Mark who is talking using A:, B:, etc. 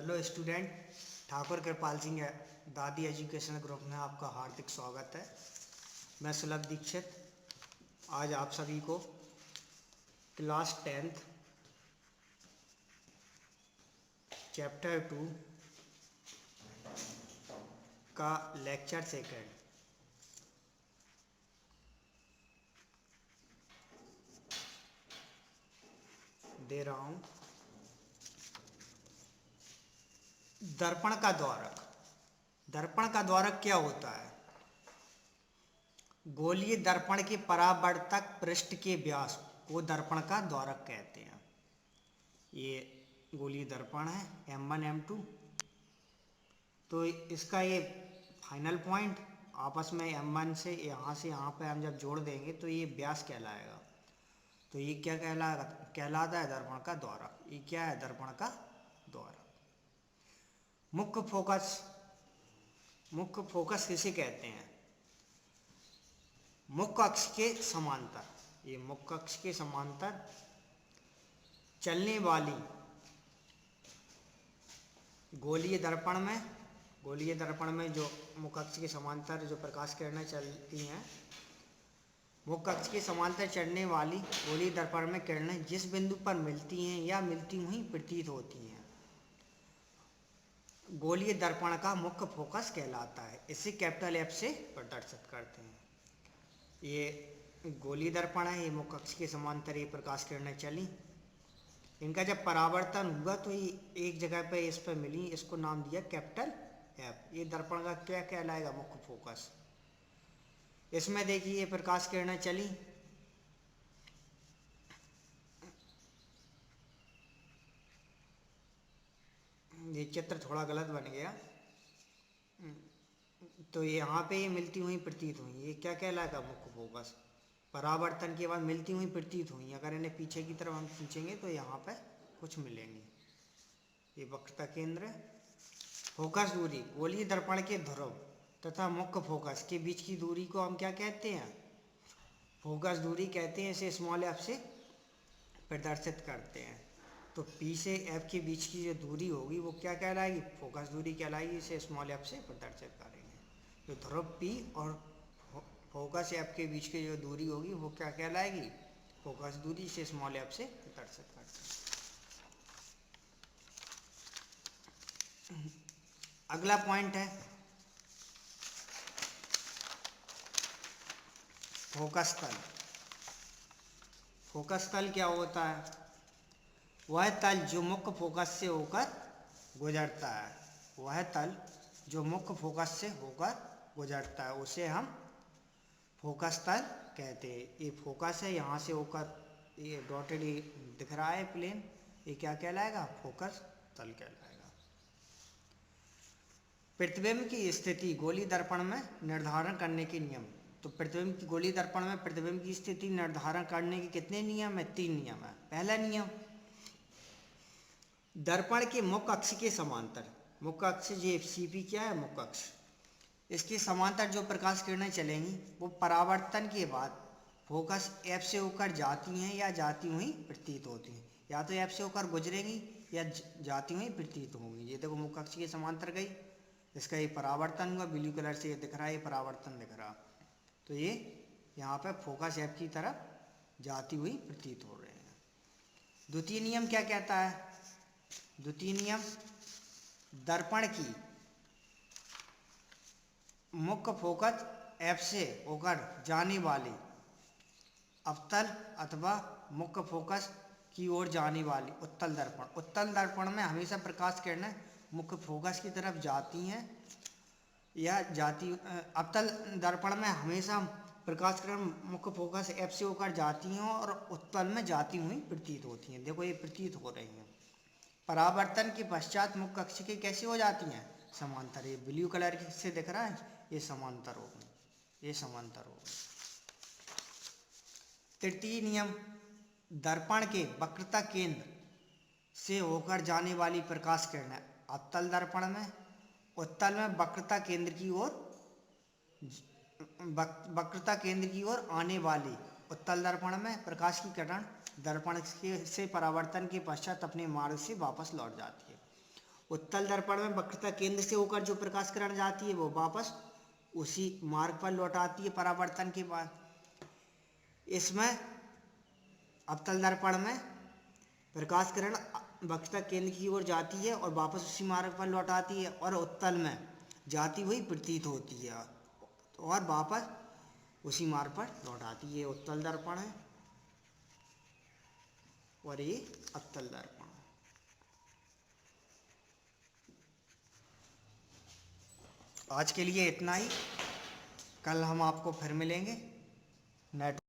A: Hello student, Thakur कृपाल सिंह दादी education group में आपका हार्दिक स्वागत है। मैं सुलभ दीक्षित आज आप सभी को क्लास 10th चैप्टर 2 का लेक्चर सेकंड दे रहा हूँ। दर्पण का द्वारक। दर्पण का द्वारक क्या होता है? गोलीय दर्पण के परावर्तक पृष्ठ के व्यास को दर्पण का द्वारक कहते हैं। ये गोलीय दर्पण है M1 M2। तो इसका ये फाइनल पॉइंट आपस में M1 से यहाँ पे हम जब जोड़ देंगे तो ये व्यास कहलाएगा। तो ये क्या कहलाता है? दर्पण का द्वारक। ये क्या है? दर्पण का द्वारक। मुख्य फोकस किसे कहते हैं? मुख्य अक्ष के समांतर। ये मुख्य अक्ष के समांतर चलने वाली गोलीय दर्पण में जो मुख्य अक्ष के समांतर जो प्रकाश किरणें चलती हैं, मुख्य अक्ष के समांतर चलने वाली गोलीय दर्पण में किरणें जिस बिंदु पर मिलती हैं या मिलती हुई प्रतीत होती हैं, गोलीय दर्पण का मुख्य फोकस कहलाता है। इसे कैपिटल F से प्रदर्शित करते हैं। ये गोलीय दर्पण है, ये मुख्य अक्ष के समांतर ये प्रकाश किरणें चली, इनका जब परावर्तन हुआ तो ये एक जगह पे इस पर मिली, इसको नाम दिया कैपिटल F। ये दर्पण का क्या कहलाएगा? मुख्य फोकस। इसमें देखिए ये प्रकाश किरणें चली, ये चित्र थोड़ा गलत बन गया, तो यहाँ पे ये मिलती हुई प्रतीत हुई, ये क्या कहलाएगा? मुख्य फोकस। परावर्तन के बाद मिलती हुई प्रतीत हुई, अगर इन्हें पीछे की तरफ हम खींचेंगे तो यहाँ पे कुछ मिलेंगे। ये वक्रता केंद्र। फोकस दूरी। गोलीय दर्पण के ध्रुव तथा मुख्य फोकस के बीच की दूरी को हम क्या कहते हैं? फोकस दूरी कहते हैं। इसे स्मॉल f से प्रदर्शित करते हैं। तो P से F के बीच की जो दूरी होगी वो क्या कहलाएगी? फोकस दूरी कहलाएगी। इसे स्मॉल f से प्रदर्शित करेंगे। तो ध्रुव P और फोकस F के बीच की जो दूरी होगी वो क्या कहलाएगी? फोकस दूरी। से स्मॉल f से प्रदर्शित करते हैं। अगला पॉइंट है फोकस तल। फोकस तल क्या होता है? वह तल जो मुख्य फोकस से होकर गुजरता है। वह तल जो मुख्य फोकस से होकर गुजरता है उसे हम फोकस तल कहते हैं। ये फोकस है, यहाँ से होकर ये डॉटेड दिख रहा है प्लेन, ये क्या कहलाएगा? फोकस तल कहलाएगा। प्रतिबिंब की स्थिति गोलीय दर्पण में निर्धारण करने के नियम। तो प्रतिबिंब की गोलीय दर्पण में प्रतिबिंब की स्थिति निर्धारण करने के कितने नियम है? 3 नियम है। पहला नियम, दर्पण के मुख्य अक्ष के समांतर। मुख्य अक्ष ये CP क्या है? मुख्य अक्ष। इसके समांतर जो प्रकाश किरणें चलेंगी वो परावर्तन के बाद फोकस F से होकर जाती हैं या जाती हुई प्रतीत होती हैं। या तो F से होकर गुजरेंगी या जाती हुई प्रतीत होंगी। ये देखो मुख्य अक्ष के समांतर गई, इसका ये परावर्तन हुआ, ब्लू कलर से ये दिख रहा है, ये परावर्तन दिख रहा। तो ये यहाँ पे फोकस F की तरफ जाती हुई प्रतीत हो रहे हैं। द्वितीय नियम क्या कहता है? द्वितीय नियम, दर्पण की मुख्य फोकस F से होकर जाने वाली अवतल अथवा मुख्य फोकस की ओर जाने वाली उत्तल दर्पण। उत्तल दर्पण में हमेशा प्रकाश किरणें मुख्य फोकस की तरफ जाती हैं या अवतल दर्पण में हमेशा प्रकाश किरण मुख्य फोकस F से होकर जाती हैं और उत्तल में जाती हुई प्रतीत होती हैं। देखो ये प्रतीत हो रही हैं। परावर्तन के पश्चात मुख्य अक्ष के कैसे हो जाती हैं? समांतर। ये ब्लू कलर से दिख रहा है, ये समांतर हो गई, ये समांतर हो गई। तृतीय नियम, दर्पण के वक्रता केंद्र से होकर जाने वाली प्रकाश किरणें अवतल दर्पण में उत्तल में वक्रता केंद्र की ओर आने वाली उत्तल दर्पण में प्रकाश की किरण दर्पण से परावर्तन के पश्चात अपने मार्ग से वापस लौट जाती है। उत्तल दर्पण में वक्रता केंद्र से होकर जो प्रकाश किरण जाती है वो वापस उसी मार्ग पर लौट आती है परावर्तन के बाद। इसमें अवतल दर्पण में प्रकाश किरण वक्रता केंद्र की ओर जाती है और वापस उसी मार्ग पर लौट आती है, और उत्तल में जाती हुई प्रतीत होती है और वापस उसी मार्ग पर लौट आती है। उत्तल दर्पण है और ये अवतल दर्पण। आज के लिए इतना ही, कल हम आपको फिर मिलेंगे। नेट